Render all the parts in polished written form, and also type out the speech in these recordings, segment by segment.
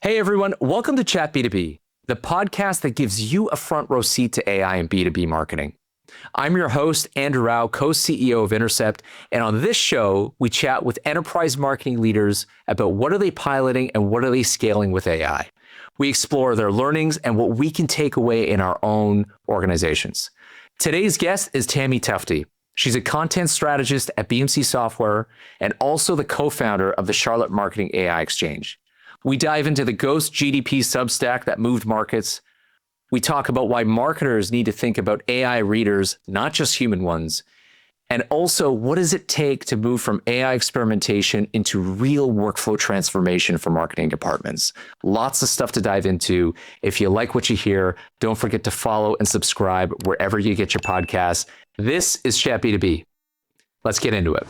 Hey everyone, welcome to Chat B2B, the podcast that gives you a front row seat to AI and B2B marketing. I'm your host, Andrew Rao, co-CEO of Intercept, and on this show, we chat with enterprise marketing leaders about what are they piloting and what are they scaling with AI. We explore their learnings and what we can take away in our own organizations. Today's guest is Tammy Tufty. She's a content strategist at BMC Software and also the co-founder of the Charlotte Marketing AI Exchange. We dive into the Ghost GDP substack that moved markets. We talk about why marketers need to think about AI readers, not just human ones. And also, what does it take to move from AI experimentation into real workflow transformation for marketing departments? Lots of stuff to dive into. If you like what you hear, don't forget to follow and subscribe wherever you get your podcasts. This is Chat B2B. Let's get into it.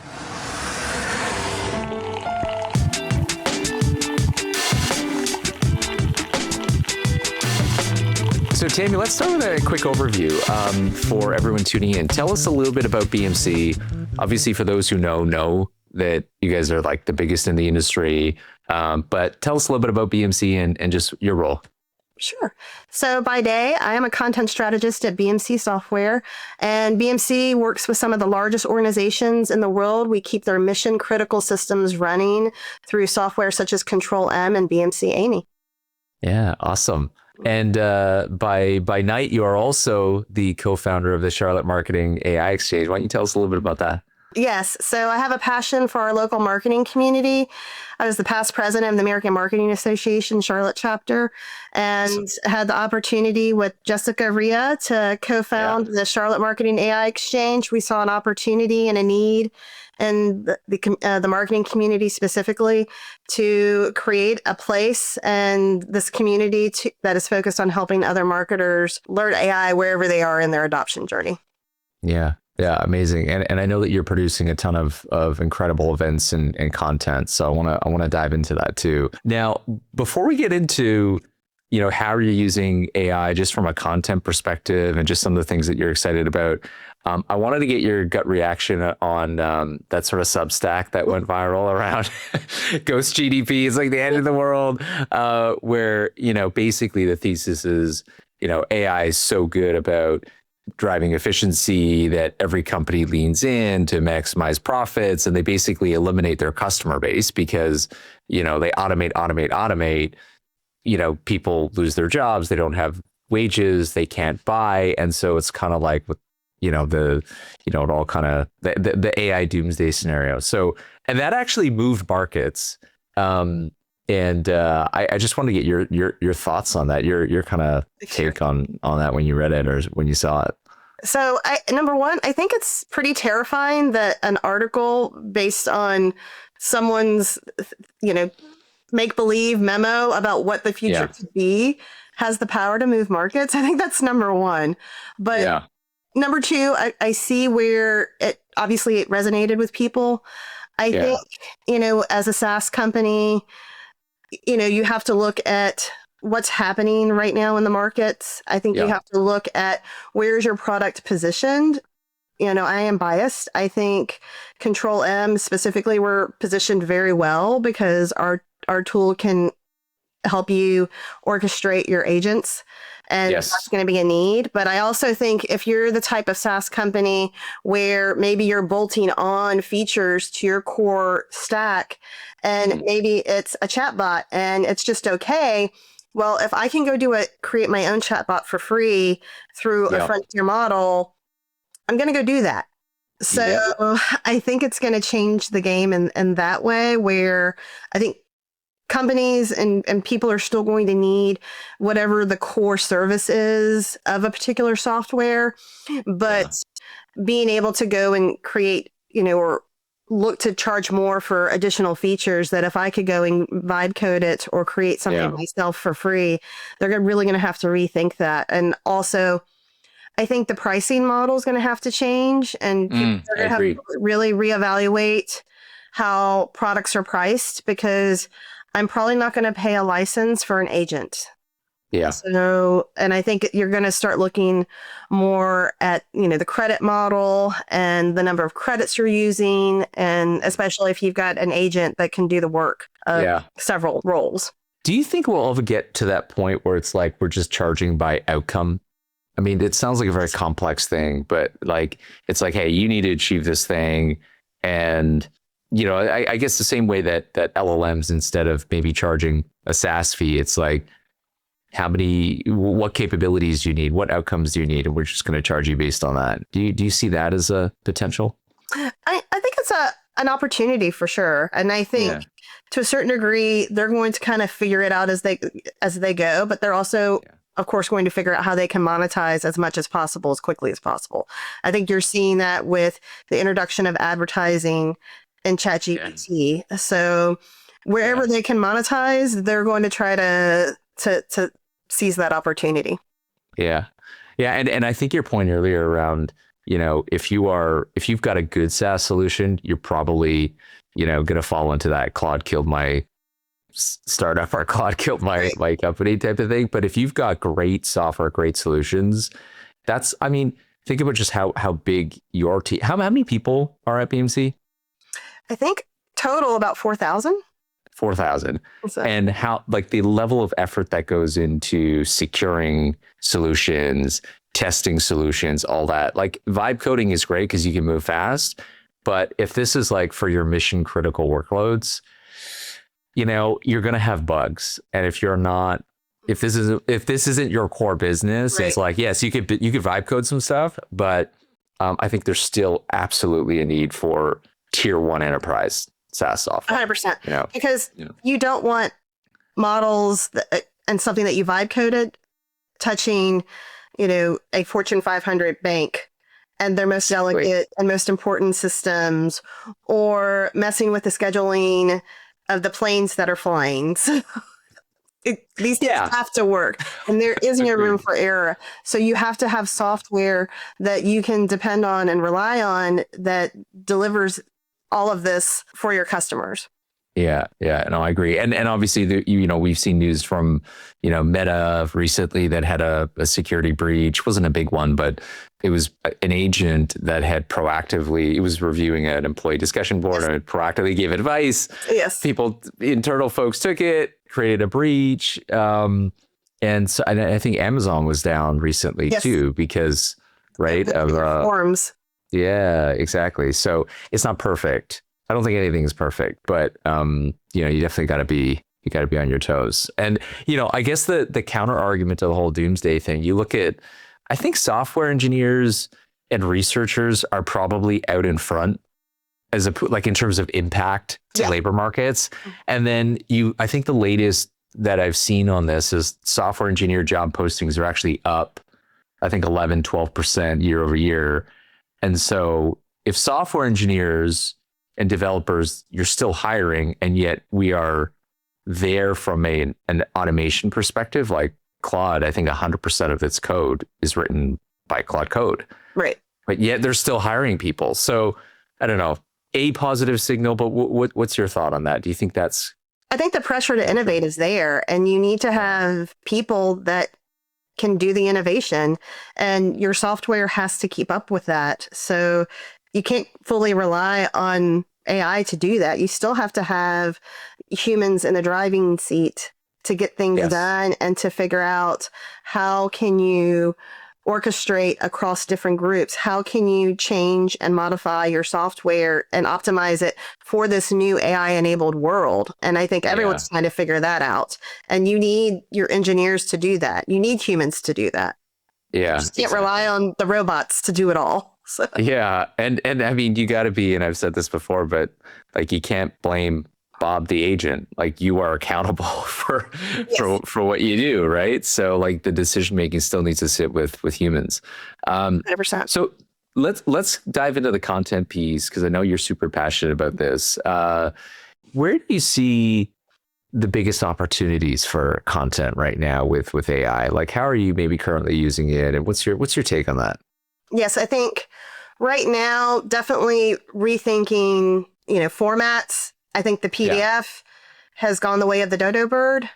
So Tammy, let's start with a quick overview for everyone tuning in. Tell us a little bit about BMC. Obviously, for those who know that you guys are like the biggest in the industry, but tell us a little bit about BMC and just your role. Sure. So by day, I am a content strategist at BMC Software, and BMC works with some of the largest organizations in the world. We keep their mission critical systems running through software such as Control M and BMC Amy. Yeah, awesome. And by night, you are also the co-founder of the Charlotte Marketing AI Exchange. Why don't you tell us a little bit about that? Yes. So I have a passion for our local marketing community. I was the past president of the American Marketing Association Charlotte chapter and had the opportunity with Jessica Rhea to co-found the Charlotte Marketing AI Exchange. We saw an opportunity and a need in the marketing community specifically to create a place and this community that is focused on helping other marketers learn AI wherever they are in their adoption journey. Yeah. Yeah, amazing. And I know that you're producing a ton of incredible events and content. So I want to dive into that too. Now, before we get into, how you're using AI just from a content perspective and just some of the things that you're excited about, I wanted to get your gut reaction on that sort of Substack that went viral around Ghost GDP is like the end of the world, where, basically the thesis is, AI is so good about driving efficiency that every company leans in to maximize profits, and they basically eliminate their customer base because, they automate, people lose their jobs, they don't have wages, they can't buy. And so it's kind of like with, it all kind of the AI doomsday scenario. So, and that actually moved markets. I just want to get your thoughts on that, your kind of take on that when you read it or when you saw it. So number one, I think it's pretty terrifying that an article based on someone's, make-believe memo about what the future could be has the power to move markets. I think that's number one. But number two, I see where it resonated with people. I think, as a SaaS company, you have to look at what's happening right now in the markets. I think you have to look at where's your product positioned. I am biased. I think Control M specifically, we're positioned very well because our tool can help you orchestrate your agents. And that's going to be a need. But I also think if you're the type of SaaS company where maybe you're bolting on features to your core stack, and maybe it's a chatbot and it's just okay. Well, if I can go create my own chatbot for free through a frontier model, I'm going to go do that. So I think it's going to change the game in that way, where I think companies and people are still going to need whatever the core service is of a particular software, but being able to go and create, or look to charge more for additional features, that if I could go and vibe code it or create something myself for free, they're really going to have to rethink that. And also, I think the pricing model is going to have to change, and people are going to have to really reevaluate how products are priced, because I'm probably not going to pay a license for an agent. Yeah. So, and I think you're going to start looking more at, the credit model and the number of credits you're using. And especially if you've got an agent that can do the work of several roles. Do you think we'll ever get to that point where it's like we're just charging by outcome? I mean, it sounds like a very complex thing, but like it's like, hey, you need to achieve this thing, and I guess the same way that LLMs, instead of maybe charging a SaaS fee, it's like, what capabilities do you need? What outcomes do you need? And we're just going to charge you based on that. Do you see that as a potential? I think it's an opportunity for sure. And I think to a certain degree, they're going to kind of figure it out as they go, but they're also, of course, going to figure out how they can monetize as much as possible, as quickly as possible. I think you're seeing that with the introduction of advertising and ChatGPT. So wherever they can monetize, they're going to try to seize that opportunity. Yeah. And I think your point earlier around, if you've got a good SaaS solution, you're probably, going to fall into that Claude killed my startup or Claude killed my company type of thing. But if you've got great software, great solutions, think about just how big your team, how many people are at BMC? I think total about 4,000. 4,000. And how, like, the level of effort that goes into securing solutions, testing solutions, all that. Like, vibe coding is great because you can move fast. But if this is like for your mission critical workloads, you're going to have bugs. And if this isn't your core business, it's like, yes, you could vibe code some stuff, but I think there's still absolutely a need for tier 1 enterprise SaaS software. 100%. Because you don't want models and something that you vibe coded touching, a Fortune 500 bank and their most delicate and most important systems, or messing with the scheduling of the planes that are flying. So these things have to work, and there isn't a room for error. So you have to have software that you can depend on and rely on that delivers all of this for your customers. Yeah. No, I agree. And obviously, we've seen news from, Meta recently that had a security breach. It wasn't a big one, but it was an agent that had it was reviewing an employee discussion board and it proactively gave advice. Yes. Internal folks took it, created a breach. And I think Amazon was down recently too, because, of forms. Yeah, exactly. So it's not perfect. I don't think anything is perfect, but you definitely got to be on your toes. And I guess the counter argument to the whole doomsday thing, you look at, I think software engineers and researchers are probably out in front in terms of impact to labor markets. And then I think the latest that I've seen on this is software engineer job postings are actually up, I think 11, 12% year over year. And so if software engineers and developers, you're still hiring, and yet we are there from an automation perspective, like Claude, I think 100% of its code is written by Claude Code. Right. But yet they're still hiring people. So I don't know, a positive signal, but what's your thought on that? Do you think that's... I think the pressure to innovate is there, and you need to have people that can do the innovation, and your software has to keep up with that. So you can't fully rely on AI to do that. You still have to have humans in the driving seat to get things done and to figure out how can you orchestrate across different groups. How can you change and modify your software and optimize it for this new AI-enabled world? And I think everyone's trying to figure that out. And you need your engineers to do that. You need humans to do that. Yeah. You just can't rely on the robots to do it all. So. Yeah. And I mean, you got to be, and I've said this before, but like, you can't blame Bob the agent. Like, you are accountable for what you do, right? So like, the decision making still needs to sit with humans. 100%. So let's dive into the content piece, because I know you're super passionate about this. Where do you see the biggest opportunities for content right now with AI? Like, how are you maybe currently using it, and what's your take on that? Yes, I think right now, definitely rethinking, formats. I think the PDF has gone the way of the dodo bird.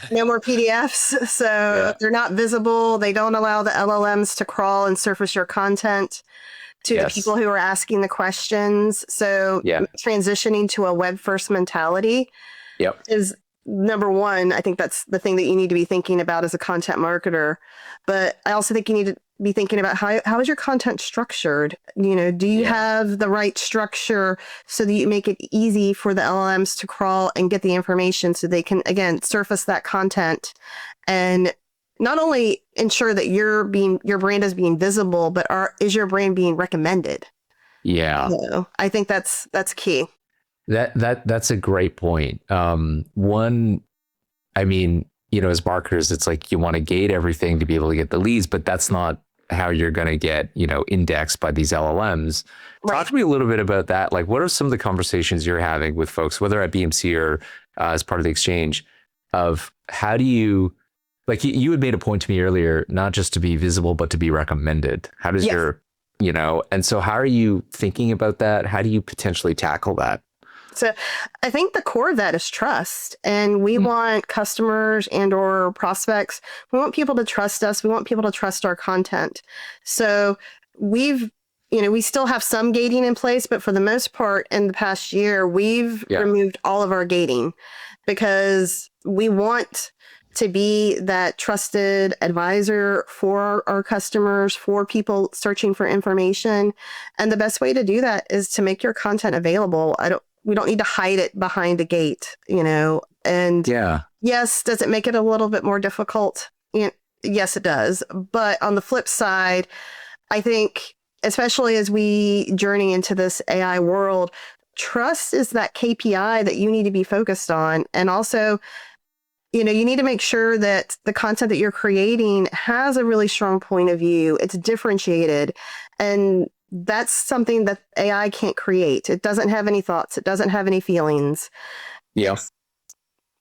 No more PDFs. So they're not visible. They don't allow the LLMs to crawl and surface your content to the people who are asking the questions. So transitioning to a web first mentality is number one, I think that's the thing that you need to be thinking about as a content marketer. But I also think you need to be thinking about how is your content structured? Do you have the right structure so that you make it easy for the LLMs to crawl and get the information so they can, again, surface that content and not only ensure that your brand is being visible, but is your brand being recommended? Yeah. So I think that's key. That's a great point. One, I mean, as marketers, it's like you want to gate everything to be able to get the leads, but that's not how you're going to get, indexed by these LLMs. Right. Talk to me a little bit about that. Like, what are some of the conversations you're having with folks, whether at BMC or as part of the exchange, of how do you, like you had made a point to me earlier, not just to be visible, but to be recommended. How does your, and so how are you thinking about that? How do you potentially tackle that? So I think the core of that is trust. And we want customers and or prospects, we want people to trust us. We want people to trust our content. So we still have some gating in place, but for the most part in the past year, we've removed all of our gating because we want to be that trusted advisor for our customers, for people searching for information. And the best way to do that is to make your content available. We don't need to hide it behind a gate, and yes, does it make it a little bit more difficult? Yes, it does. But on the flip side, I think, especially as we journey into this AI world, trust is that KPI that you need to be focused on. And also, you need to make sure that the content that you're creating has a really strong point of view. It's differentiated. And that's something that AI can't create. It doesn't have any thoughts. It doesn't have any feelings. Yes.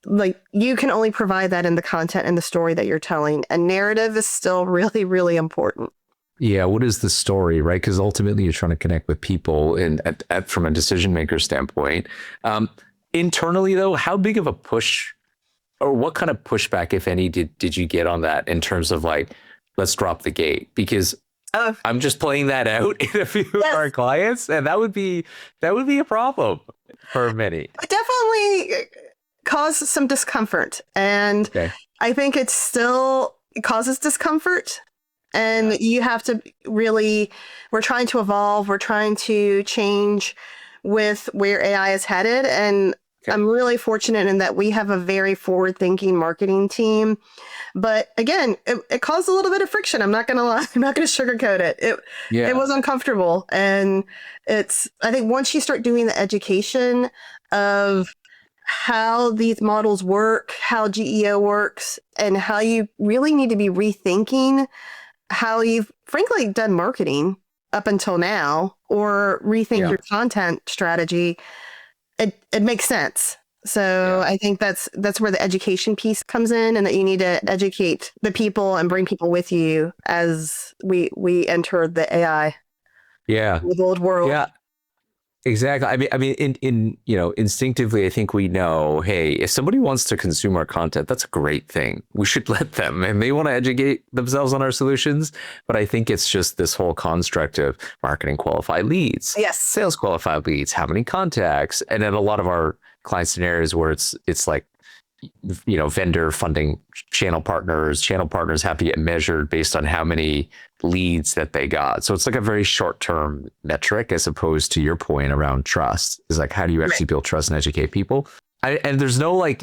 Like you can only provide that in the content and the story that you're telling. And narrative is still really, really important. Yeah. What is the story, right? Because ultimately you're trying to connect with people and from a decision maker standpoint. Internally though, how big of a push or what kind of pushback, if any, did you get on that in terms of like, let's drop the gate? Because I'm just playing that out in a few of our clients, and that would be a problem for many. It definitely caused some discomfort, and I think it causes discomfort. And you have to really, we're trying to evolve, we're trying to change with where AI is headed, and I'm really fortunate in that we have a very forward-thinking marketing team. But again, it caused a little bit of friction. I'm not going to lie. I'm not going to sugarcoat it. It was uncomfortable. And I think once you start doing the education of how these models work, how GEO works, and how you really need to be rethinking how you've frankly done marketing up until now, or rethink your content strategy, it makes sense. So I think that's where the education piece comes in, and that you need to educate the people and bring people with you as we enter the AI old world. Yeah, exactly. I mean, instinctively, I think we know, hey, if somebody wants to consume our content, that's a great thing. We should let them, and they want to educate themselves on our solutions. But I think it's just this whole construct of marketing qualified leads, sales qualified leads, how many contacts, and then a lot of our client scenarios where it's like, vendor funding channel partners have to get measured based on how many leads that they got. So it's like a very short-term metric, as opposed to your point around trust. Is like, how do you actually build trust and educate people? And there's no I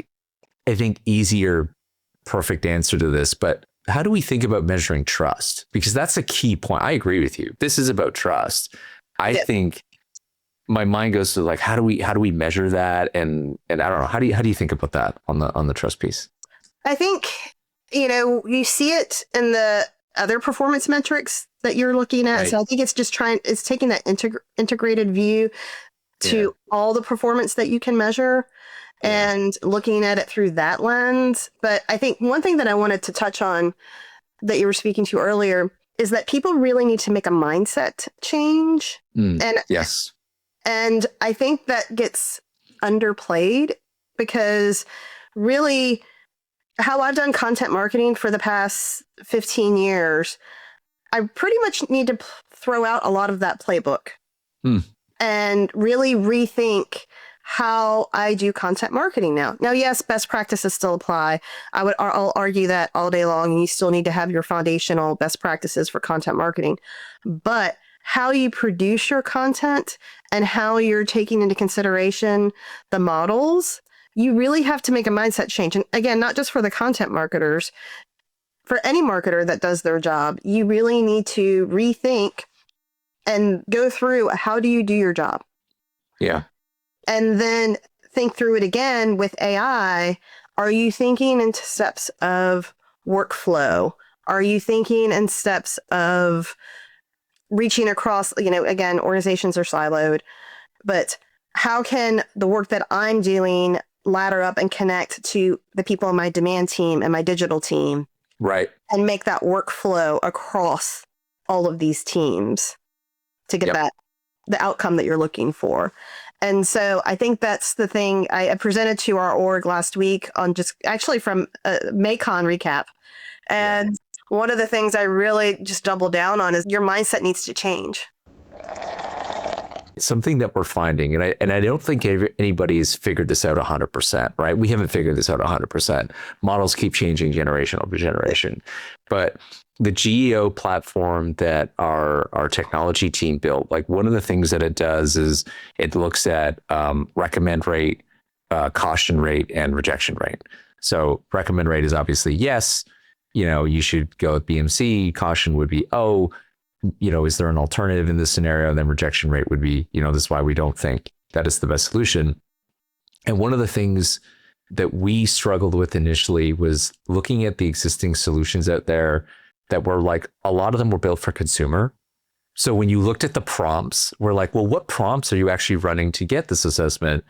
think easy or perfect answer to this, but how do we think about measuring trust? Because that's a key point. I agree with you. This is about trust. I think my mind goes to like, how do we measure that? And I don't know, how do you think about that on the trust piece? I think, you see it in the other performance metrics that you're looking at. Right. So I think it's just it's taking that integrated view to all the performance that you can measure and looking at it through that lens. But I think one thing that I wanted to touch on that you were speaking to earlier is that people really need to make a mindset change. And I think that gets underplayed, because really how I've done content marketing for the past 15 years, I pretty much need to throw out a lot of that playbook and really rethink how I do content marketing now. Now, yes, best practices still apply. I'll argue that all day long. You still need to have your foundational best practices for content marketing, but how you produce your content and how you're taking into consideration the models, you really have to make a mindset change. And again, not just for the content marketers, for any marketer that does their job, you really need to rethink and go through, how do you do your job? Yeah. And then think through it again with AI. Are you thinking into steps of workflow? Are you thinking in steps of reaching across, again, organizations are siloed, but how can the work that I'm doing ladder up and connect to the people on my demand team and my digital team? Right. And make that workflow across all of these teams to get the outcome that you're looking for. And so I think that's the thing I presented to our org last week on just actually from a Maycon recap. And one of the things I really just double down on is your mindset needs to change. Something that we're finding, and I don't think anybody's figured this out 100%, right? We haven't figured this out 100%. Models keep changing generation over generation. But the GEO platform that our technology team built, like one of the things that it does is it looks at recommend rate, caution rate, and rejection rate. So recommend rate is obviously yes, you should go with BMC. Caution would be, is there an alternative in this scenario? And then rejection rate would be, this is why we don't think that is the best solution. And one of the things that we struggled with initially was looking at the existing solutions out there that were like, a lot of them were built for consumer. So when you looked at the prompts, we're like, well, what prompts are you actually running to get this assessment?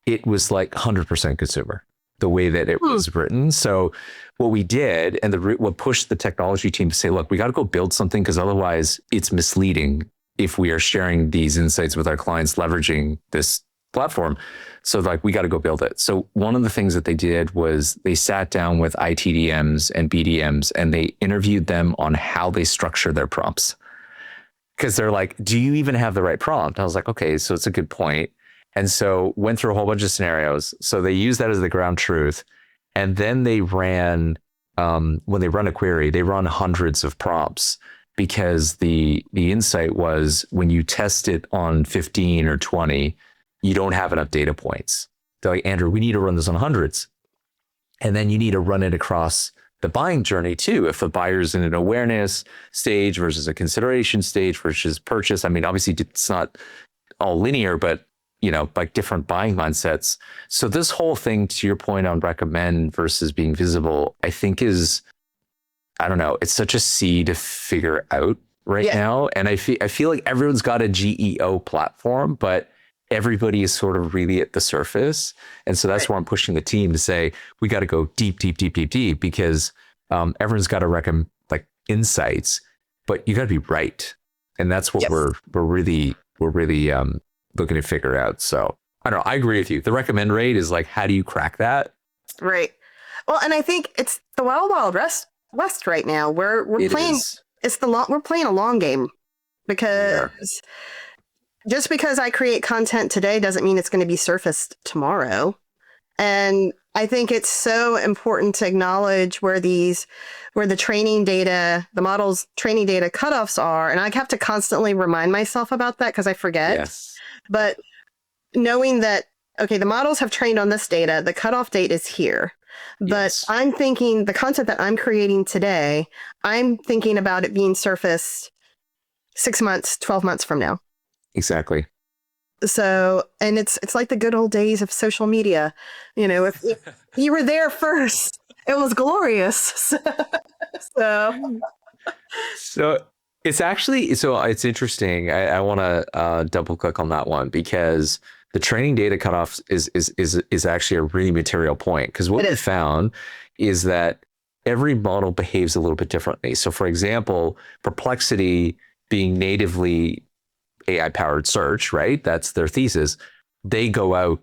It was like 100% consumer, the way that it was written. So what we did, and what pushed the technology team to say, look, we got to go build something, because otherwise it's misleading if we are sharing these insights with our clients, leveraging this platform. So like, we got to go build it. So one of the things that they did was they sat down with ITDMs and BDMs and they interviewed them on how they structure their prompts. Because they're like, do you even have the right prompt? I was like, okay, so it's a good point. And so went through a whole bunch of scenarios. So they used that as the ground truth. And then they ran, when they run a query, they run hundreds of prompts, because the insight was, when you test it on 15 or 20, you don't have enough data points. They're like, Andrew, we need to run this on hundreds. And then you need to run it across the buying journey too. If the buyer's in an awareness stage versus a consideration stage versus purchase. I mean, obviously it's not all linear, but like different buying mindsets. So this whole thing, to your point on recommend versus being visible, I think is, I don't know, it's such a C to figure out right now. And I feel like everyone's got a GEO platform, but everybody is sort of really at the surface. And so that's where I'm pushing the team to say, we got to go deep, because everyone's got to recommend like insights, but you got to be right. And that's what we're really looking to figure out. So I don't know. I agree with you. The recommend rate is like, how do you crack that? Right. Well, and I think it's the wild west right now. We're playing. We're playing a long game, because just because I create content today doesn't mean it's going to be surfaced tomorrow. And I think it's so important to acknowledge where the training data, the model's training data cutoffs are. And I have to constantly remind myself about that, because I forget. Yes. But knowing that, okay, the models have trained on this data, the cutoff date is here. But I'm thinking the content that I'm creating today, I'm thinking about it being surfaced 6 months, 12 months from now. Exactly. So, and it's like the good old days of social media. If you were there first, it was glorious. So it's interesting. I want to double click on that one, because the training data cutoff is actually a really material point. Because what we found is that every model behaves a little bit differently. So for example, Perplexity being natively AI powered search, right? That's their thesis. They go out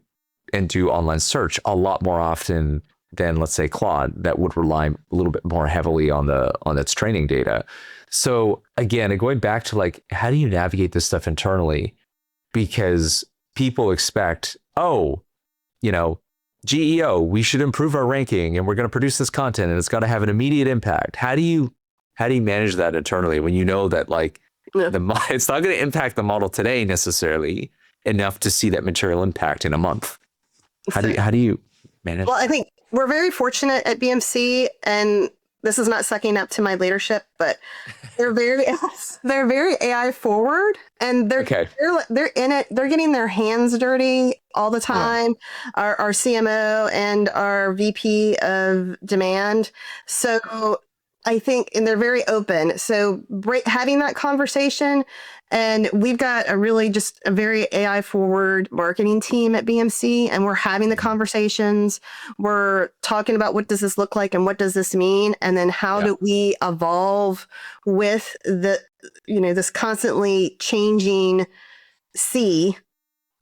and do online search a lot more often than, let's say, Claude, that would rely a little bit more heavily on its training data. So again, going back to like, how do you navigate this stuff internally? Because people expect, oh, you know, GEO, we should improve our ranking and we're going to produce this content and it's got to have an immediate impact. How do you manage that internally when you know that like it's not going to impact the model today necessarily enough to see that material impact in a month? How do you manage? Well, I think we're very fortunate at BMC, and this is not sucking up to my leadership, but they're very AI forward, and they're in it. They're getting their hands dirty all the time. Yeah. Our CMO and our VP of demand. So I think, and they're very open. So having that conversation, and we've got just a very AI forward marketing team at BMC, and we're having the conversations. We're talking about what does this look like and what does this mean? And then how do we evolve with this constantly changing sea,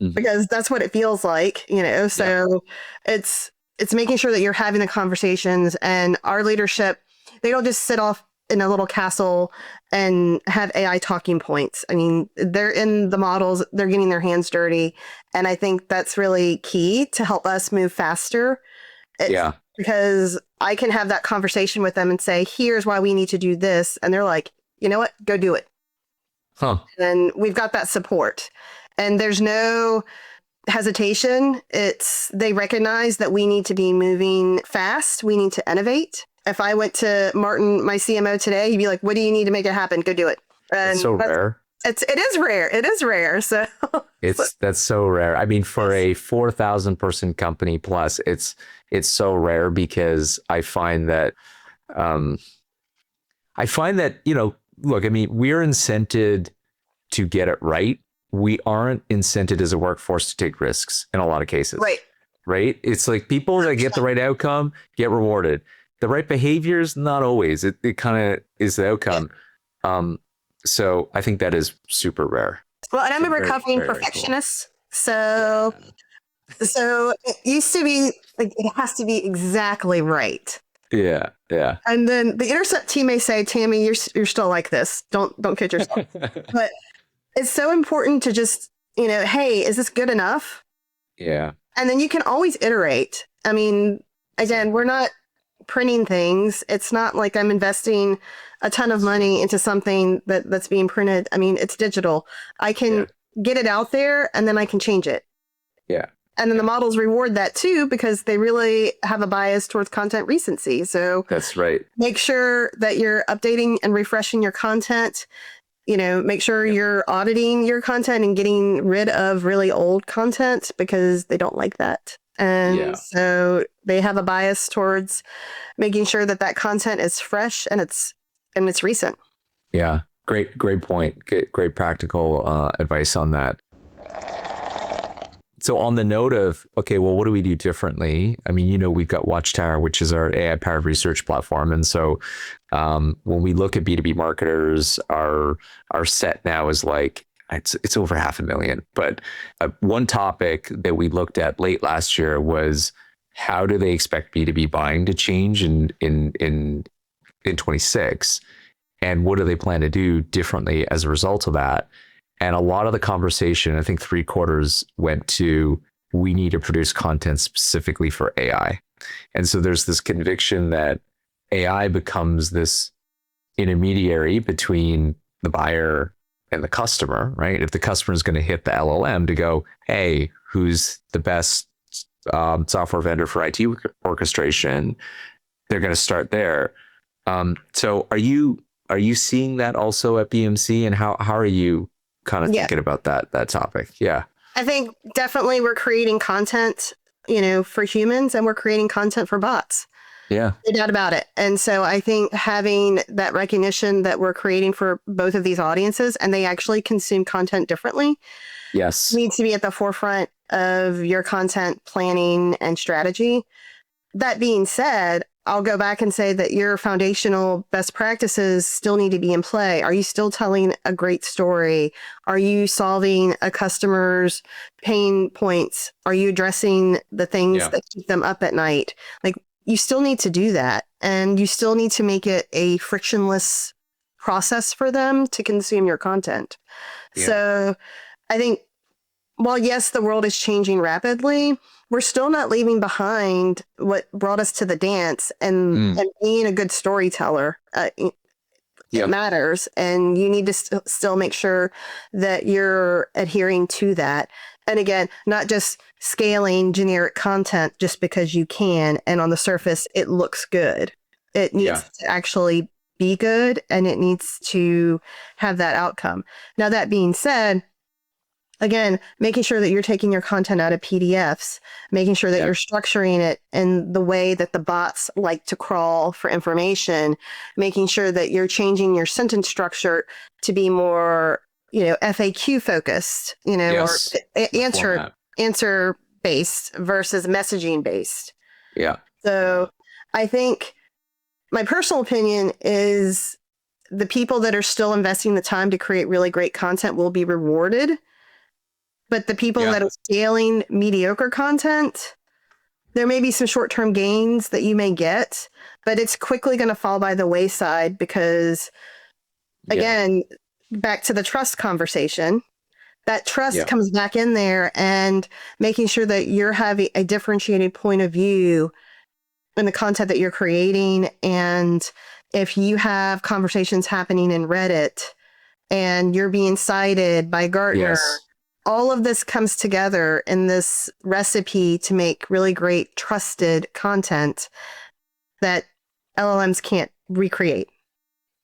because that's what it feels like, so it's making sure that you're having the conversations, and our leadership, they don't just sit off in a little castle and have AI talking points. I mean, they're in the models, they're getting their hands dirty. And I think that's really key to help us move faster. Because I can have that conversation with them and say, here's why we need to do this. And they're like, you know what, go do it. And we've got that support. And there's no hesitation. They recognize that we need to be moving fast. We need to innovate. If I went to Martin, my CMO today, he'd be like, what do you need to make it happen? Go do it. And it's so rare. It is rare. It is rare. So that's so rare. I mean, for a 4,000 person company plus, it's so rare, because I find that, look, I mean, we're incented to get it right. We aren't incented as a workforce to take risks in a lot of cases. Right. It's like people that get the right outcome get rewarded. The right behaviors, not always. It kind of is the outcome. So I think that is super rare. Well, and I'm a recovering perfectionist. Cool. So it used to be like, it has to be exactly right. Yeah. And then the Intercept team may say, Tammy, you're still like this. Don't kid yourself. But it's so important to just, hey, is this good enough? Yeah. And then you can always iterate. I mean, again, we're not printing things. It's not like I'm investing a ton of money into something that's being printed. I mean, it's digital. I can get it out there and then I can change it. Yeah. And then the models reward that too, because they really have a bias towards content recency. So that's right. Make sure that you're updating and refreshing your content. Make sure you're auditing your content and getting rid of really old content, because they don't like that. And so they have a bias towards making sure that content is fresh and it's recent. Yeah. Great point. Great practical advice on that. So on the note of, okay, well, what do we do differently? I mean, we've got Watchtower, which is our AI powered research platform. And so when we look at B2B marketers, our set now is like, it's over 500,000. But one topic that we looked at late last year was, how do they expect B2B buying to change in 26? And what do they plan to do differently as a result of that? And a lot of the conversation, I think 3/4 went to, we need to produce content specifically for AI. And so there's this conviction that AI becomes this intermediary between the buyer and the customer, right? If the customer is going to hit the LLM to go, hey, who's the best software vendor for IT orchestration, they're going to start there. So are you seeing that also at BMC, and how are you kind of thinking about that topic? Yeah. I think definitely we're creating content, for humans, and we're creating content for bots. Yeah. No doubt about it. And so I think having that recognition that we're creating for both of these audiences, and they actually consume content differently, needs to be at the forefront of your content planning and strategy. That being said, I'll go back and say that your foundational best practices still need to be in play. Are you still telling a great story? Are you solving a customer's pain points? Are you addressing the things that keep them up at night? Like, you still need to do that, and you still need to make it a frictionless process for them to consume your content. So I think while yes, the world is changing rapidly, we're still not leaving behind what brought us to the dance, and being a good storyteller. It matters, and you need to still make sure that you're adhering to that. And again, not just scaling generic content just because you can, and on the surface, it looks good. It needs to actually be good, and it needs to have that outcome. Now, that being said, again, making sure that you're taking your content out of PDFs, making sure that you're structuring it in the way that the bots like to crawl for information, making sure that you're changing your sentence structure to be more, FAQ focused, or answer based versus messaging based. Yeah. So I think my personal opinion is the people that are still investing the time to create really great content will be rewarded. But the people that are scaling mediocre content, there may be some short-term gains that you may get, but it's quickly going to fall by the wayside because, again, back to the trust conversation, that trust comes back in there, and making sure that you're having a differentiated point of view in the content that you're creating. And if you have conversations happening in Reddit and you're being cited by Gartner, all of this comes together in this recipe to make really great trusted content that LLMs can't recreate.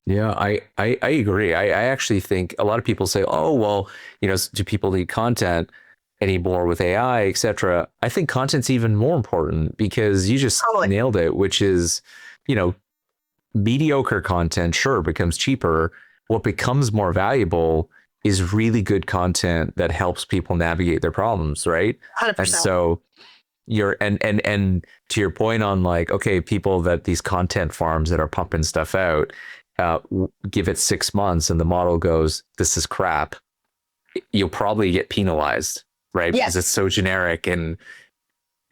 Yeah, I agree. I actually think a lot of people say, oh, well, do people need content anymore with AI, et cetera? I think content's even more important because you just nailed it, which is, mediocre content, sure, becomes cheaper. What becomes more valuable is really good content that helps people navigate their problems, right? 100%. And so and to your point on like, okay, people that these content farms that are pumping stuff out, give it 6 months and the model goes, this is crap, you'll probably get penalized, right? Because it's so generic, and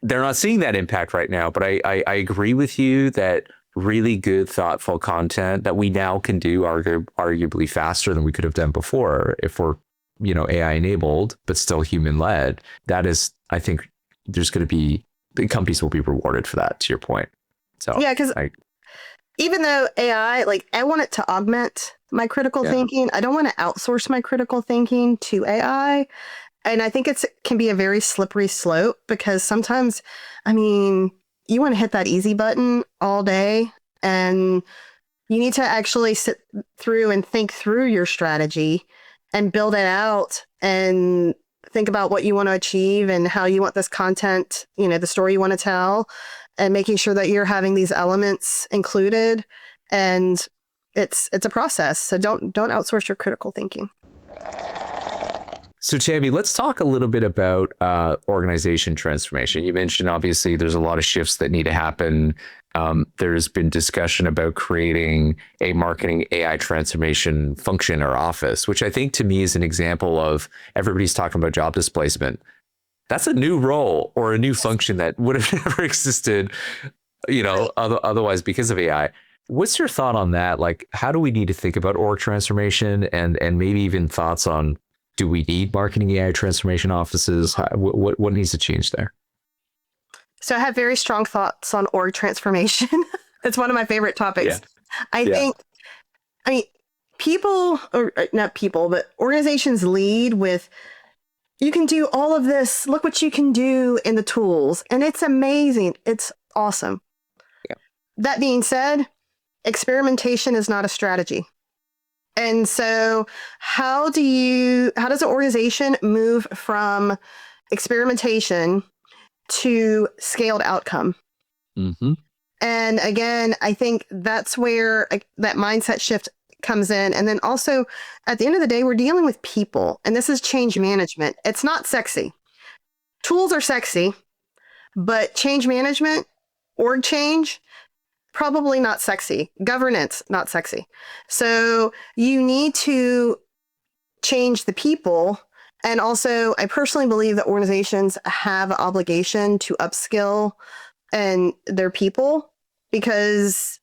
they're not seeing that impact right now. But I agree with you that really good, thoughtful content that we now can do arguably faster than we could have done before if we're, AI enabled, but still human led. That is, I think there's going to be, the companies will be rewarded for that, to your point. So because even though AI, I want it to augment my critical thinking, I don't want to outsource my critical thinking to AI. And I think it can be a very slippery slope because sometimes, you want to hit that easy button all day, and you need to actually sit through and think through your strategy and build it out and think about what you want to achieve and how you want this content, the story you want to tell, and making sure that you're having these elements included. And it's a process. So don't outsource your critical thinking. So Tammy, let's talk a little bit about organization transformation. You mentioned, obviously, there's a lot of shifts that need to happen. There's been discussion about creating a marketing AI transformation function or office, which I think to me is an example of everybody's talking about job displacement. That's a new role or a new function that would have never existed, otherwise because of AI. What's your thought on that? Like, how do we need to think about org transformation, and maybe even thoughts on, do we need marketing AI transformation offices? What needs to change there? So I have very strong thoughts on org transformation. It's one of my favorite topics. I think people, or not people, but organizations lead with, you can do all of this. Look what you can do in the tools. And it's amazing. It's awesome. Yeah. That being said, experimentation is not a strategy. And so how does an organization move from experimentation to scaled outcome? Mm-hmm. And again, I think that's where that mindset shift comes in. And then also, at the end of the day, we're dealing with people, and this is change management. It's not sexy. Tools are sexy, but change management, org change, probably not sexy. Governance, not sexy. So you need to change the people. And also, I personally believe that organizations have an obligation to upskill and their people, because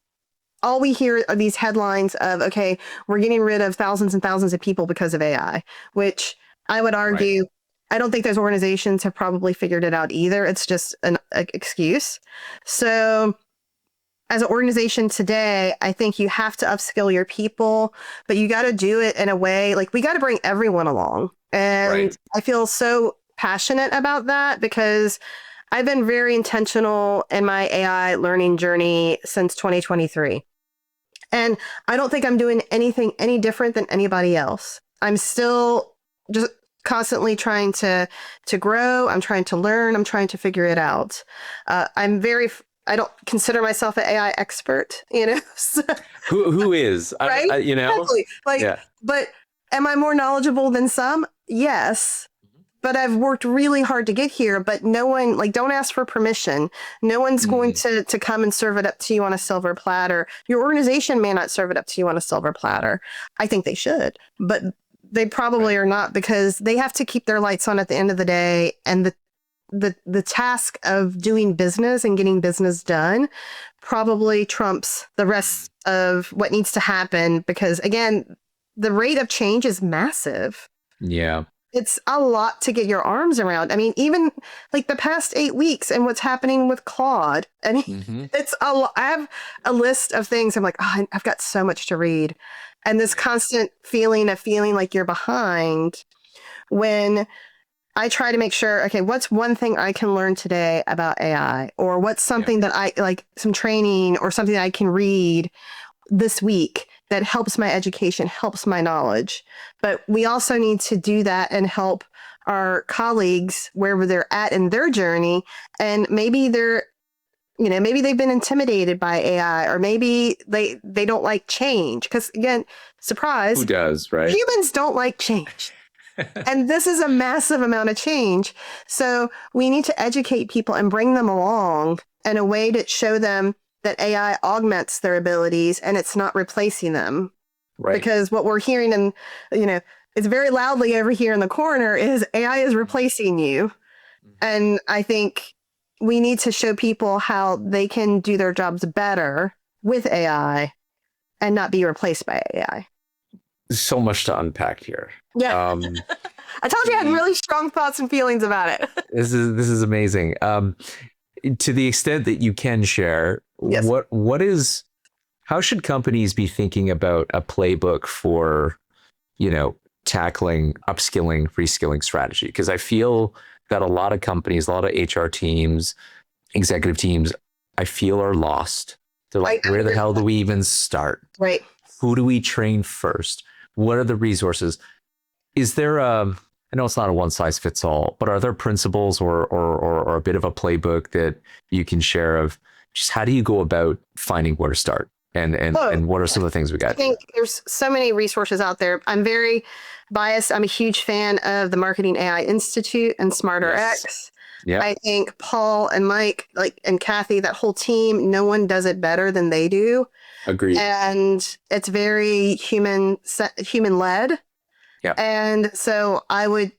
all we hear are these headlines of, okay, we're getting rid of thousands and thousands of people because of AI, which I would argue I don't think those organizations have probably figured it out either. It's just an excuse. So as an organization today, I think you have to upskill your people, but you got to do it in a way like we got to bring everyone along. And I feel so passionate about that because I've been very intentional in my AI learning journey since 2023. And I don't think I'm doing anything any different than anybody else. I'm still just constantly trying to grow. I'm trying to learn. I'm trying to figure it out. I don't consider myself an AI expert, So, who is, right? Exactly. But am I more knowledgeable than some? Yes. But I've worked really hard to get here, but no one, don't ask for permission. No one's going to come and serve it up to you on a silver platter. Your organization may not serve it up to you on a silver platter. I think they should, but they probably are not, because they have to keep their lights on at the end of the day. And the task of doing business and getting business done probably trumps the rest of what needs to happen, because again, the rate of change is massive. Yeah. It's a lot to get your arms around. I mean, even the past 8 weeks and what's happening with Claude. And it's a lot. I have a list of things. I'm like, oh, I've got so much to read. And this constant feeling like you're behind, when I try to make sure, okay, what's one thing I can learn today about AI? Or what's something that I like, some training or something that I can read this week that helps my education, helps my knowledge. But we also need to do that and help our colleagues wherever they're at in their journey. And maybe maybe they've been intimidated by AI, or maybe they don't like change. Because again, surprise. Who does, right? Humans don't like change. And this is a massive amount of change. So we need to educate people and bring them along in a way to show them that AI augments their abilities and it's not replacing them. Right. Because what we're hearing, and it's very loudly over here in the corner, is AI is replacing you. And I think we need to show people how they can do their jobs better with AI and not be replaced by AI. So much to unpack here. Yeah. I told you I had really strong thoughts and feelings about it. This is amazing. To the extent that you can share, yes. How should companies be thinking about a playbook for, tackling upskilling, reskilling strategy? Because I feel that a lot of companies, a lot of HR teams, executive teams, I feel are lost. They're like, where the hell do we even start? Right. Who do we train first? What are the resources? Is there I know it's not a one size fits all, but are there principles or a bit of a playbook that you can share of just how do you go about finding where to start? And what are some of the things we got? I think there's so many resources out there. I'm very biased. I'm a huge fan of the Marketing AI Institute and Smarter X. Yeah. I think Paul and Mike, and Kathy, that whole team, no one does it better than they do. Agreed. And it's very human led. Yeah. And so I would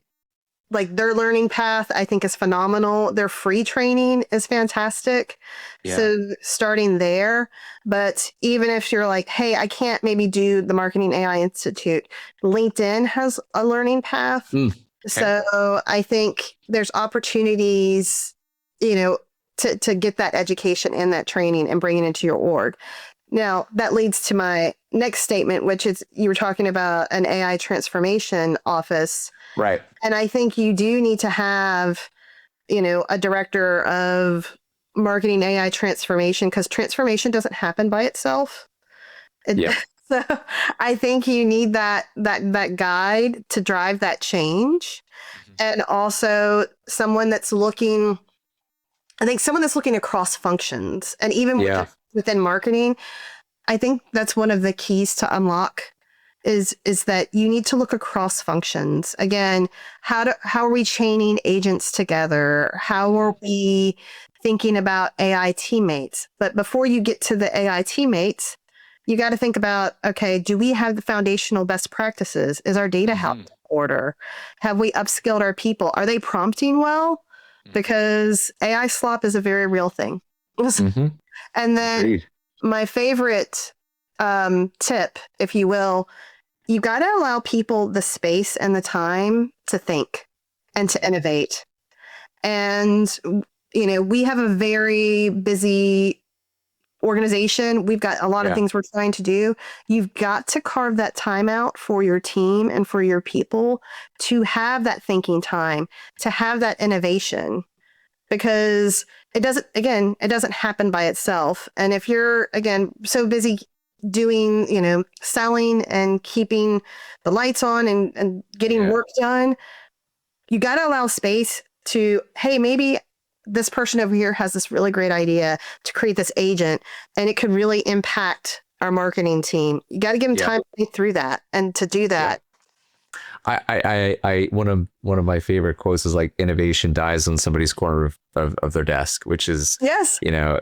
their learning path, I think, is phenomenal. Their free training is fantastic. Yeah. So starting there, but even if you're like, hey, I can't maybe do the Marketing AI Institute, LinkedIn has a learning path. Okay. So I think there's opportunities, to get that education and that training and bring it into your org. Now, that leads to my next statement, which is you were talking about an AI transformation office. Right. And I think you do need to have, a director of marketing AI transformation, because transformation doesn't happen by itself. So I think you need that guide to drive that change. And also someone that's looking across functions, and even within marketing. I think that's one of the keys to unlock is that you need to look across functions. Again, how are we chaining agents together? How are we thinking about AI teammates? But before you get to the AI teammates, you got to think about, okay, do we have the foundational best practices? Is our data house in order? Have we upskilled our people? Are they prompting well? Because AI slop is a very real thing. And then Agreed. My favorite tip, if you will, you got to allow people the space and the time to think. and to innovate. And, we have a very busy organization. We've got a lot of things we're trying to do. You've got to carve that time out for your team and for your people to have that thinking time, to have that innovation, because it doesn't happen by itself. And if you're, again, so busy doing, selling and keeping the lights on and getting work done, you got to allow space to, hey, maybe this person over here has this really great idea to create this agent, and it could really impact our marketing team. You got to give them time to think through that and to do that. I one of my favorite quotes is like, innovation dies on somebody's corner of their desk, which is,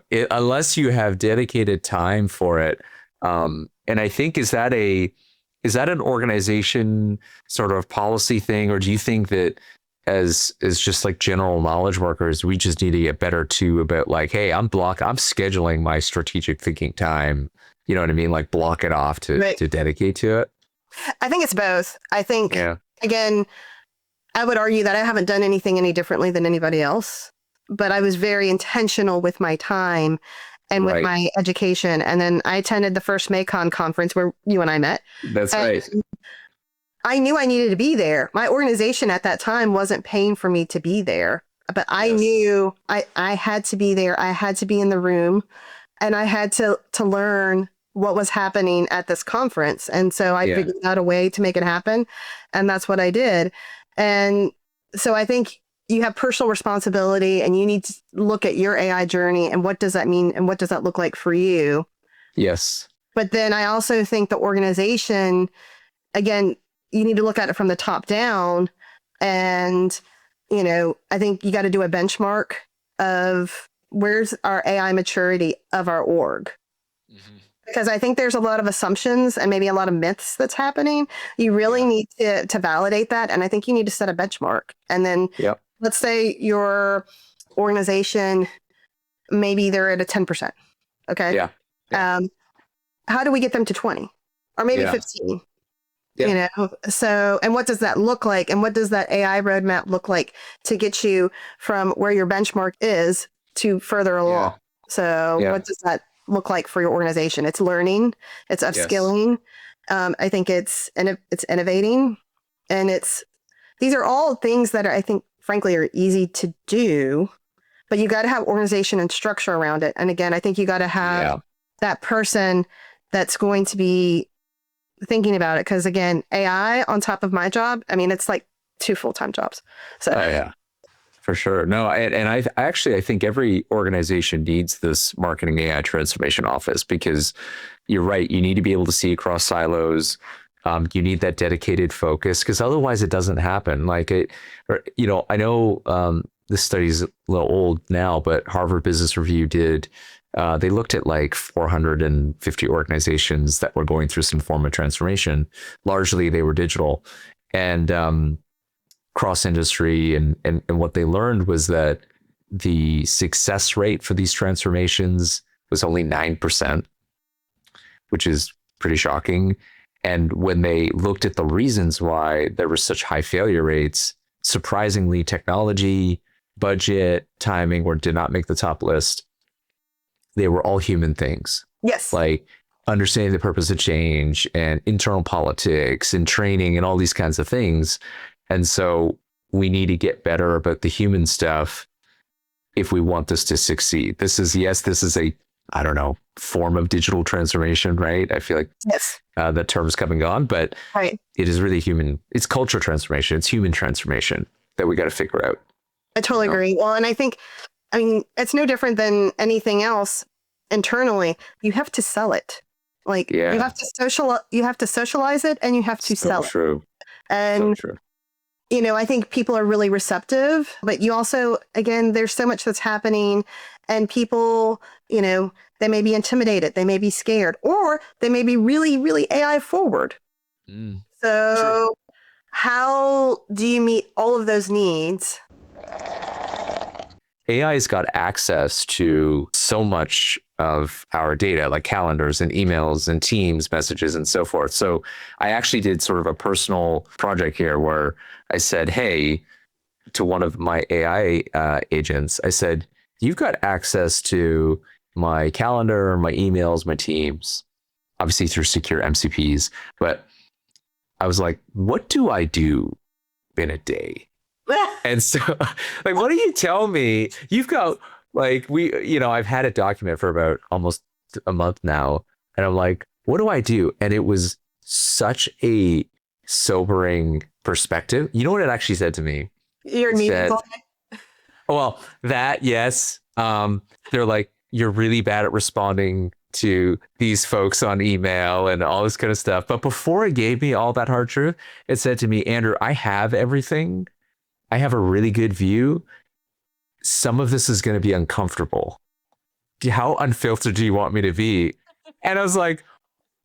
unless you have dedicated time for it. And I think, is that an organization sort of policy thing, or do you think that as just like general knowledge workers, we just need to get better too about like, hey, I'm scheduling my strategic thinking time, you know what I mean? Like, block it off to dedicate to it. I think it's both. I think, again, I would argue that I haven't done anything any differently than anybody else, but I was very intentional with my time and with my education. And then I attended the first Maycon conference where you and I met. That's right. I knew I needed to be there. My organization at that time wasn't paying for me to be there, but I knew I had to be there. I had to be in the room, and I had to learn what was happening at this conference. And so I figured out a way to make it happen. And that's what I did. And so I think you have personal responsibility, and you need to look at your AI journey and what does that mean and what does that look like for you? Yes. But then I also think the organization, again, you need to look at it from the top down. And, I think you got to do a benchmark of where's our AI maturity of our org. Mm-hmm. Because I think there's a lot of assumptions and maybe a lot of myths that's happening. You really need to validate that. And I think you need to set a benchmark. And then let's say your organization, maybe they're at a 10%. Okay. Yeah. How do we get them to 20 or maybe 15? So, and what does that look like? And what does that AI roadmap look like to get you from where your benchmark is to further along? So what does that look like for your organization? It's learning, it's upskilling. I think it's innovating, and these are all things that I think, frankly, are easy to do, but you got to have organization and structure around it. And again, I think you got to have that person that's going to be thinking about it. Because again, AI on top of my job, I mean, it's like 2 full-time jobs. So for sure. No, and I think every organization needs this marketing AI transformation office, because you're right. You need to be able to see across silos. You need that dedicated focus, because otherwise it doesn't happen. Like I know this study's a little old now, but Harvard Business Review did. They looked at like 450 organizations that were going through some form of transformation. Largely, they were digital and cross-industry. And what they learned was that the success rate for these transformations was only 9%, which is pretty shocking. And when they looked at the reasons why there were such high failure rates, surprisingly, technology, budget, timing did not make the top list. They were all human things. Yes. Like understanding the purpose of change and internal politics and training and all these kinds of things. And so we need to get better about the human stuff if we want this to succeed. This is a, I don't know, form of digital transformation, right? I feel like that term's come and gone, but it is really human. It's culture transformation. It's human transformation that we got to figure out. I totally agree. Well, and I think, it's no different than anything else internally. You have to sell it. Like you have to socialize it, and you have to sell it. And so true. I think people are really receptive, but you also, again, there's so much that's happening, and people, they may be intimidated, they may be scared, or they may be really, really AI forward. So how do you meet all of those needs? AI's got access to so much of our data, like calendars and emails and Teams messages and so forth. So I actually did sort of a personal project here where I said, hey, to one of my AI agents, I said, you've got access to my calendar, my emails, my teams, obviously through secure MCPs. But I was like, what do I do in a day? And so, like, what do you tell me? You've got, like, I've had a document for about almost a month now. And I'm like, what do I do? And it was such a sobering perspective. You know what it actually said to me? You're said, well, that, yes. They're like, you're really bad at responding to these folks on email and all this kind of stuff. But before it gave me all that hard truth, it said to me, Andrew, I have everything. I have a really good view. Some of this is going to be uncomfortable. How unfiltered do you want me to be? And I was like,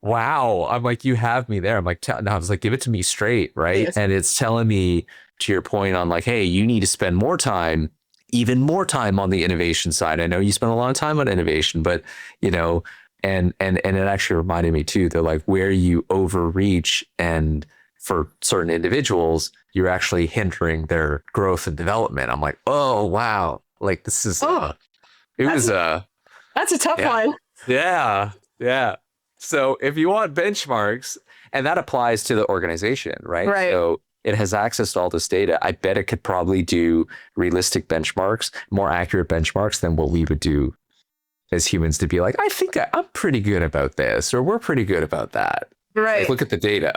wow. I'm like, you have me there. I'm like, no, I was like, give it to me straight. Right. Yes. And it's telling me, to your point on like, hey, you need to spend more time, even more time on the innovation side. I know you spend a lot of time on innovation, but and it actually reminded me too, that like where you overreach and for certain individuals, you're actually hindering their growth and development. I'm like, oh, wow. Like this is, that's a tough one. Yeah. Yeah. So if you want benchmarks, and that applies to the organization, right? Right. So it has access to all this data. I bet it could probably do realistic benchmarks, more accurate benchmarks than what we would do as humans to be like, I think I'm pretty good about this, or we're pretty good about that. Right. Like, look at the data.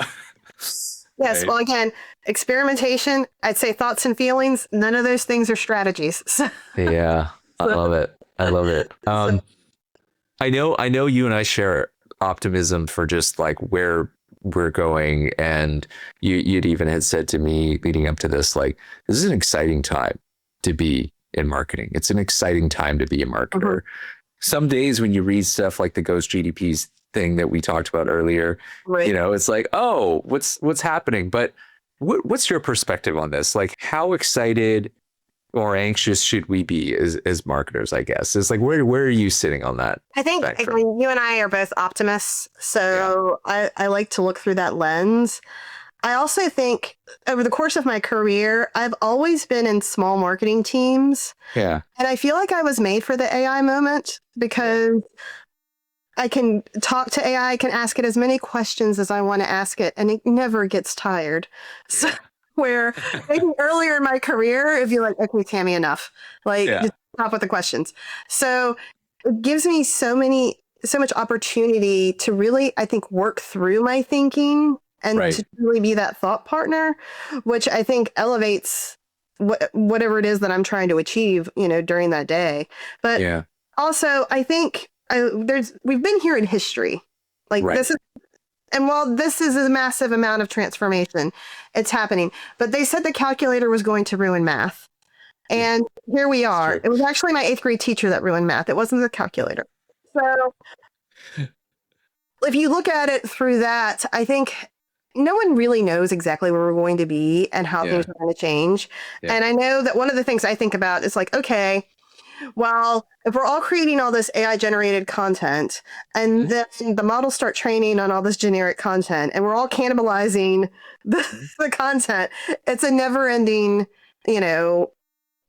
Yes. Right. Well, again, experimentation, I'd say thoughts and feelings. None of those things are strategies. Yeah. I love it. I love it. I know you and I share optimism for just like where we're going. And you'd even had said to me leading up to this, like, this is an exciting time to be in marketing. It's an exciting time to be a marketer. Some days when you read stuff like the Ghost GDPs thing that we talked about earlier, right, it's like, oh, what's happening? But what's your perspective on this? Like, how excited or anxious should we be as marketers, I guess? It's like, where are you sitting on that? I think you and I are both optimists. So yeah. I like to look through that lens. I also think over the course of my career, I've always been in small marketing teams. Yeah. And I feel like I was made for the AI moment because I can talk to AI, I can ask it as many questions as I want to ask it, and it never gets tired. So where maybe earlier in my career, if you're like, okay, Tammy, enough, like just stop with the questions. So it gives me so much opportunity to really, I think, work through my thinking and to really be that thought partner, which I think elevates whatever it is that I'm trying to achieve, during that day. But also, I think we've been here in history, like this is. And while this is a massive amount of transformation, it's happening. But they said the calculator was going to ruin math. And here we are. It was actually my 8th grade teacher that ruined math. It wasn't the calculator. So if you look at it through that, I think no one really knows exactly where we're going to be and how things are going to change. Yeah. And I know that one of the things I think about is like, okay, well, if we're all creating all this AI generated content and then the models start training on all this generic content and we're all cannibalizing the content, it's a never ending,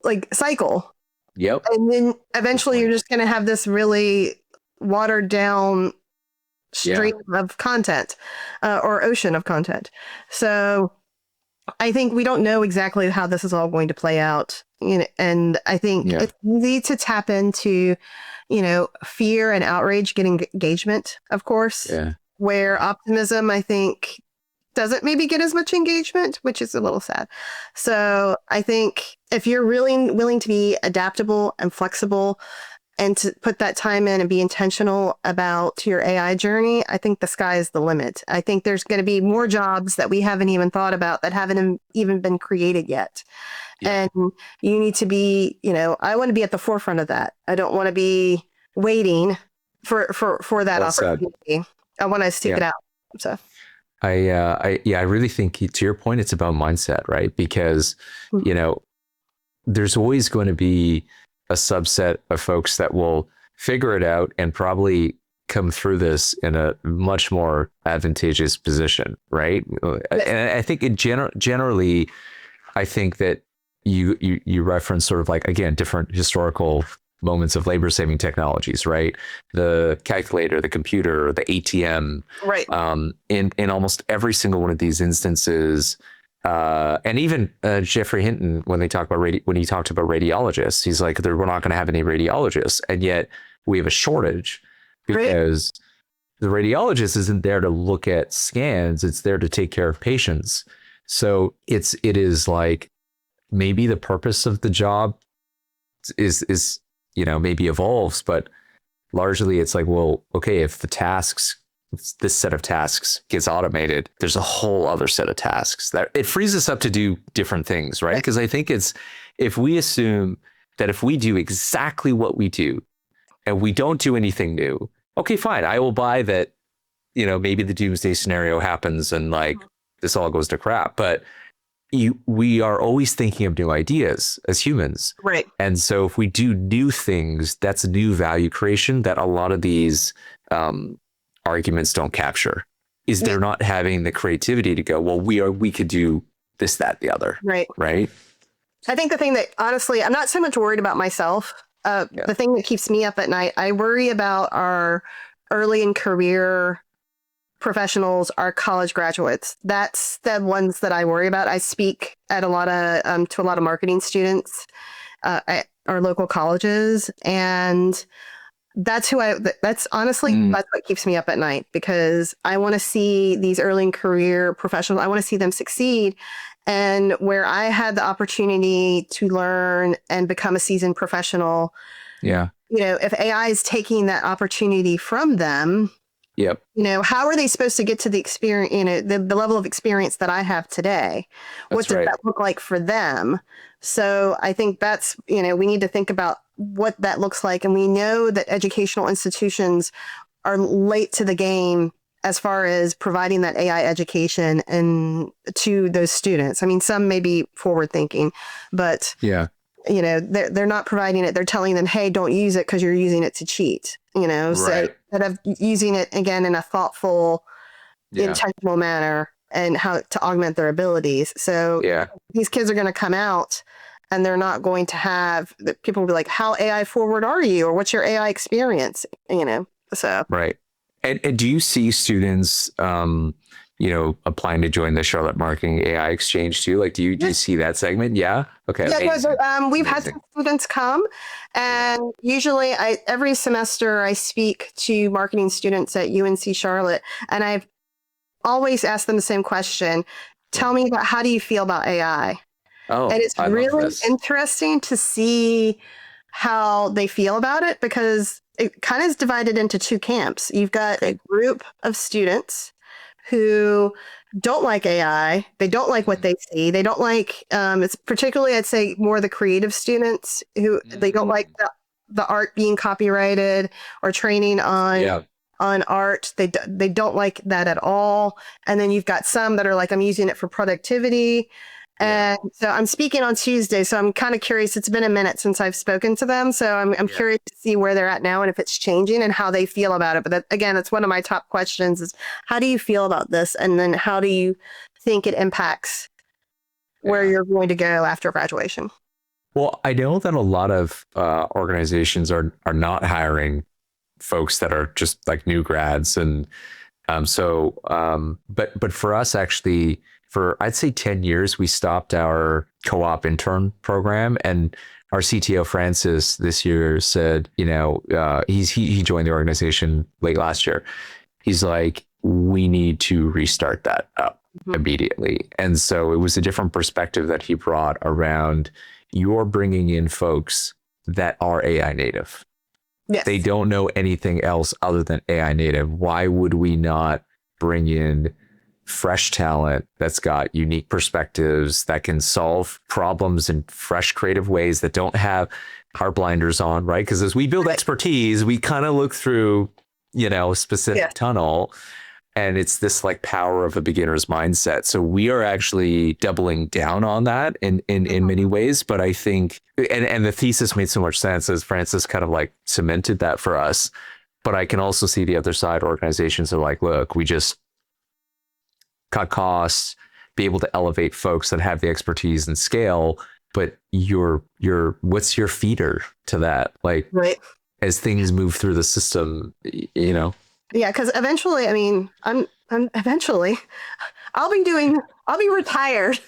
like cycle. Yep. And then eventually you're just going to have this really watered down stream of content or ocean of content. So I think we don't know exactly how this is all going to play out. And I think it's easy to tap into, fear and outrage getting engagement, of course, where optimism, I think, doesn't maybe get as much engagement, which is a little sad. So I think if you're really willing to be adaptable and flexible and to put that time in and be intentional about your AI journey, I think the sky is the limit. I think there's going to be more jobs that we haven't even thought about that haven't even been created yet. Yeah. And you need to be, I want to be at the forefront of that. I don't want to be waiting for that opportunity. I want to seek it out. So I really think, to your point, it's about mindset, right? Because, there's always going to be a subset of folks that will figure it out and probably come through this in a much more advantageous position, right? And I think generally, I think that, you reference sort of like, again, different historical moments of labor saving technologies, right? The calculator, the computer, the ATM, right? In almost every single one of these instances, and even Jeffrey Hinton, when he talked about radiologists, he's like, we're not going to have any radiologists, and yet we have a shortage because the radiologist isn't there to look at scans; it's there to take care of patients. So it is like maybe the purpose of the job is maybe evolves, but largely it's like, well, okay, if this set of tasks gets automated, there's a whole other set of tasks that it frees us up to do different things, right? Because I think if we assume that if we do exactly what we do and we don't do anything new, okay, fine, I will buy that, maybe the doomsday scenario happens and like this all goes to crap, but we are always thinking of new ideas as humans. Right. And so if we do new things, that's new value creation that a lot of these arguments don't capture. Is they're not having the creativity to go, well, we could do this, that, the other. Right. Right. I think the thing that honestly, I'm not so much worried about myself. The thing that keeps me up at night, I worry about our early in career professionals, our college graduates. That's the ones that I worry about. I speak at to a lot of marketing students at our local colleges, and that's honestly that's what keeps me up at night, because I want to see these early in career professionals. I want to see them succeed. And where I had the opportunity to learn and become a seasoned professional, if AI is taking that opportunity from them, how are they supposed to get to the experience, the level of experience that I have today? What does that look like for them? So I think that's, we need to think about what that looks like. And we know that educational institutions are late to the game as far as providing that AI education and to those students. I mean, some may be forward thinking, but they're not providing it. They're telling them, hey, don't use it because you're using it to cheat, so instead of using it again in a thoughtful, intentional manner and how to augment their abilities. So these kids are going to come out and they're not going to have, people will be like, how AI forward are you? Or what's your AI experience? So. Right. And do you see students, applying to join the Charlotte Marketing AI Exchange too? Like, do you see that segment? Yeah. Okay. Yeah, we've had some students come, and usually every semester I speak to marketing students at UNC Charlotte, and I've always asked them the same question. Tell me about, how do you feel about AI? Oh, and it's really interesting to see how they feel about it, because it kind of is divided into two camps. You've got a group of students who don't like AI. They don't like what they see. They don't like, it's particularly, I'd say, more the creative students who they don't like the art being copyrighted or training on art. They don't like that at all. And then you've got some that are like, I'm using it for productivity. And so I'm speaking on Tuesday, so I'm kind of curious. It's been a minute since I've spoken to them, so I'm curious to see where they're at now and if it's changing and how they feel about it. But again, it's one of my top questions: is how do you feel about this, and then how do you think it impacts where you're going to go after graduation? Well, I know that a lot of organizations are not hiring folks that are just like new grads, and but for us, actually, for I'd say 10 years, we stopped our co-op intern program, and our CTO Francis this year said, he joined the organization late last year. He's like, we need to restart that up immediately. And so it was a different perspective that he brought around. You're bringing in folks that are AI native. Yes. They don't know anything else other than AI native. Why would we not bring in fresh talent that's got unique perspectives that can solve problems in fresh, creative ways that don't have our blinders on, right? Because as we build expertise, we kind of look through, a specific tunnel, and it's this like power of a beginner's mindset. So we are actually doubling down on that in many ways. But I think, and the thesis made so much sense as Francis kind of like cemented that for us. But I can also see the other side. Organizations are like, look, we just cut costs, be able to elevate folks that have the expertise and scale, but what's your feeder to that? Like, right. As things move through the system, Yeah, because eventually, I mean, eventually I'll be retired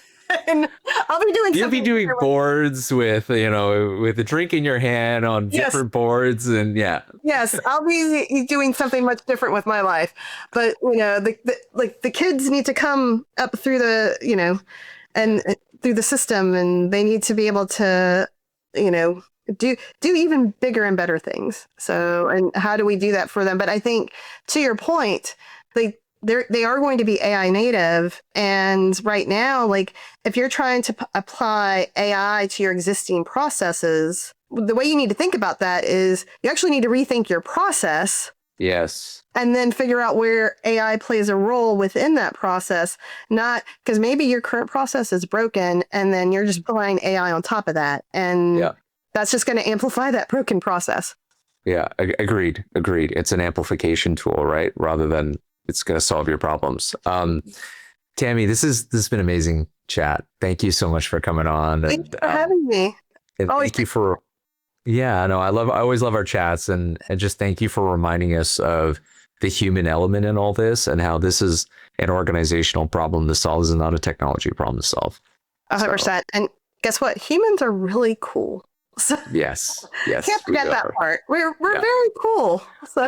and I'll be doing you'll be doing boards with with a drink in your hand on different boards, and yes, I'll be doing something much different with my life. But the kids need to come up through the and through the system, and they need to be able to do even bigger and better things. So, and how do we do that for them? But I think, to your point, they are going to be AI native. And right now, like, if you're trying to apply AI to your existing processes, the way you need to think about that is you actually need to rethink your process. Yes. And then figure out where AI plays a role within that process. Not because maybe your current process is broken and then you're just applying AI on top of that. And that's just going to amplify that broken process. Yeah, agreed. It's an amplification tool, right? Rather than it's going to solve your problems. Tammy, this has been amazing chat. Thank you so much for coming on. Thank you for having me. And thank you for, I always love our chats, and just thank you for reminding us of the human element in all this, and how this is an organizational problem to solve. This is not a technology problem to solve. 100%. And guess what? Humans are really cool. So yes. Can't forget that part. We're very cool. So.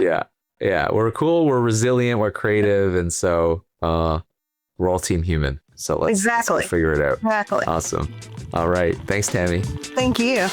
Yeah, we're cool, we're resilient, we're creative, and so we're all team human. So let's figure it out. Exactly. Awesome. All right. Thanks, Tammy. Thank you.